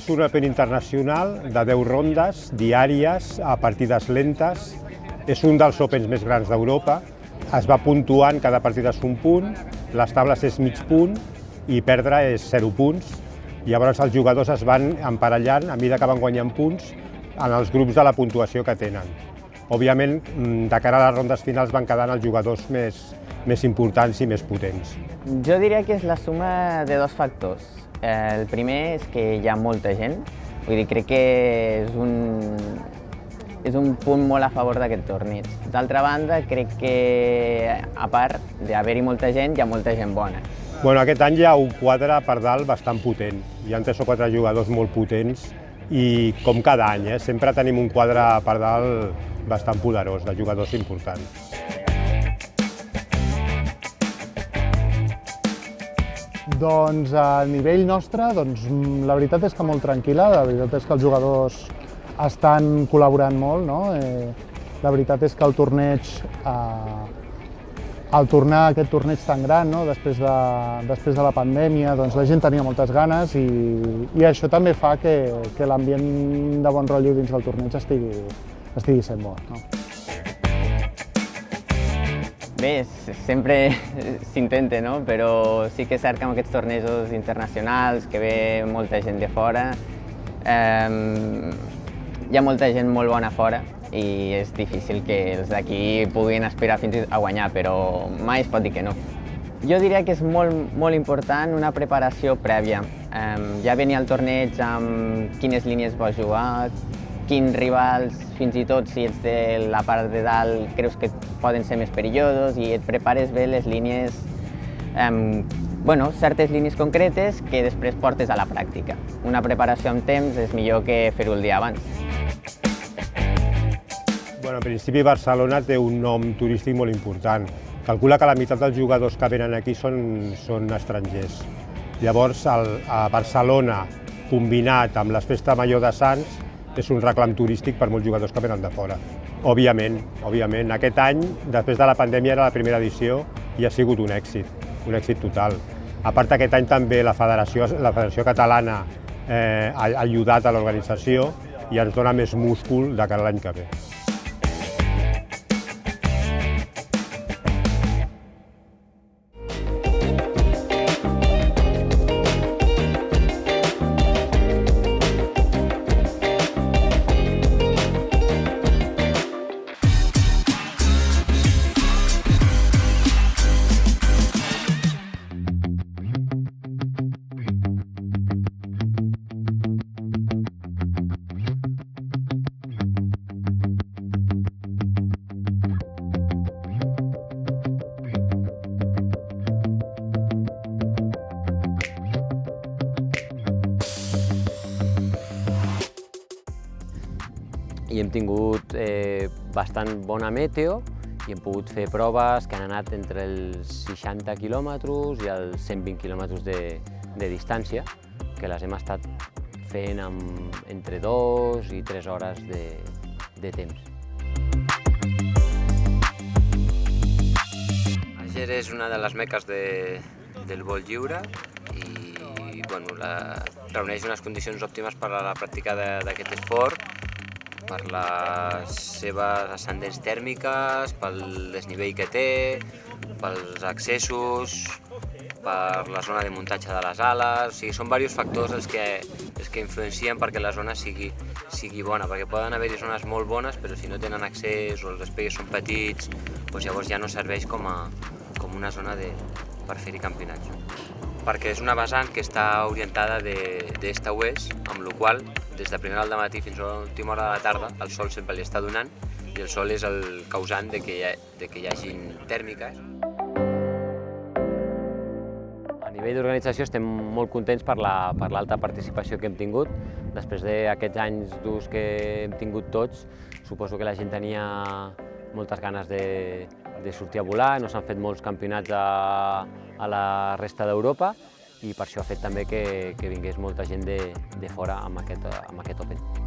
És un Open internacional de 10 rondes diàries a partides lentes. És un dels Opens més grans d'Europa. Es va puntuant, cada partida és un punt, les tables és mig punt i perdre és 0 punts. Llavors els jugadors es van emparellant a mesura que van guanyant punts en els grups de la puntuació que tenen. Òbviament, de cara a les rondes finals van quedant els jugadors més importants i més potents. Jo diria que és la suma de dos factors. El primer és que hi ha molta gent, vull dir, crec que és un punt molt a favor d'aquest torneig. D'altra banda, crec que, a part d'haver-hi molta gent, hi ha molta gent bona. Bueno, aquest any hi ha un quadre per dalt bastant potent. Hi ha 3 o 4 jugadors molt potents i, com cada any, sempre tenim un quadre per dalt bastant poderós, de jugadors importants. Doncs a nivell nostre, la veritat és que molt tranquil·la, la veritat és que els jugadors estan col·laborant molt, no? La veritat és que el torneig, al tornar a aquest torneig tan gran, no? Després de la pandèmia, doncs la gent tenia moltes ganes i això també fa que l'ambient de bon rotllo dins del torneig estigui sent bo, no? Bé, sempre s'intenta, no? Però sí que és cert que amb aquests tornejos internacionals, que ve molta gent de fora, hi ha molta gent molt bona fora i és difícil que els d'aquí puguin aspirar fins a guanyar, però mai es pot dir que no. Jo diria que és molt important una preparació prèvia. Ja venir al torneig amb quines línies vols jugar, quins rivals, fins i tot si ets de la part de dalt, creus que poden ser més perillosos i et prepares bé les línies, certes línies concretes que després portes a la pràctica. Una preparació amb temps és millor que fer-ho el dia abans. En principi, Barcelona té un nom turístic molt important. Calcula que la meitat dels jugadors que venen aquí són estrangers. Llavors, a Barcelona, combinat amb les festes major de Sants, és un reclam turístic per molts jugadors que venen de fora. Òbviament. Aquest any, després de la pandèmia, era la primera edició i ha sigut un èxit total. A part, aquest any també la Federació Catalana ha ajudat a l'organització i ens dona més múscul de cara a l'any que ve. I hem tingut bastant bona meteo i hem pogut fer proves que han anat entre els 60 quilòmetres i els 120 quilòmetres de distància, que les hem estat fent entre 2 i 3 hores de temps. Àger és una de les meques del vol lliure i reuneix unes condicions òptimes per a la pràctica d'aquest esport, per les seves ascendents tèrmiques, pel desnivell que té, pels accessos, per la zona de muntatge de les ales. O sigui, són diversos factors els que influencien perquè la zona sigui bona, perquè poden haver-hi zones molt bones, però si no tenen accés o els espais són petits, doncs llavors ja no serveix com una zona per fer-hi campinatge. Perquè és una vessant que està orientada d'est a oest, amb la qual des de primera hora del matí fins a l'última hora de la tarda el sol sempre li està donant i el sol és el causant de que hi hagin tèrmiques. A nivell d'organització estem molt contents per l'alta participació que hem tingut. Després d'aquests anys durs que hem tingut tots, suposo que la gent tenia moltes ganes de sortir a volar, no s'han fet molts campionats a la resta d'Europa i per això ha fet també que vingués molta gent de fora amb aquest Open.